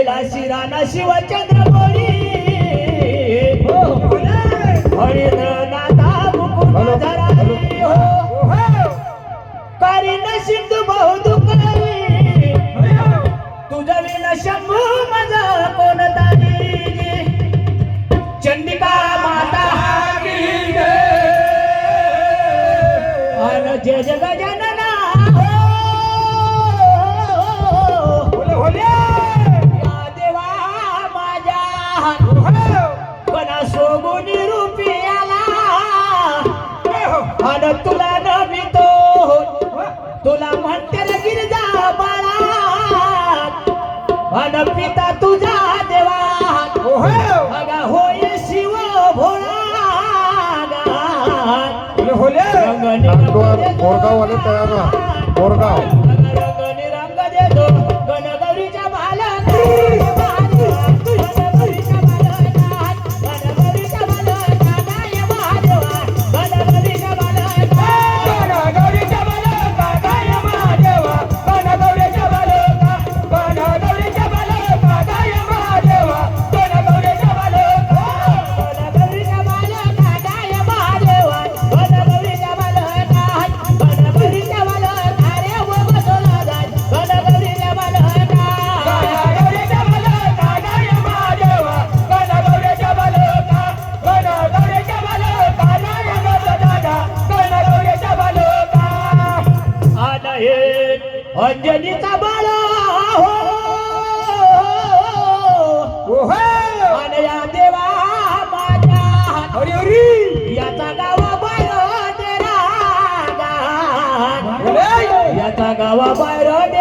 पहिला शिराना शिवचंद्रपुरी हरिनाथा मुकुंद धराई हो करीन सिंधू बहुदुःखी तुझं विन शंभू माझा कोण तारी चंडिका माता अन जय जग जनना या देवा माझ्या पण सोगुनी रूपी आला अन तुला नमितो तुला म्हणते रे गिरजा बाळा अन पिता तुझा देवा अगा होय शिव भोळा बोरगाव वाले तयार राहा बोरगाव रंग निरंग देतो गणगौरीच्या बालका अंजनीचा बाळा हो आणि या देवा माझ्या याचा गावा बाहेर डेरा याचा गावा बाहेर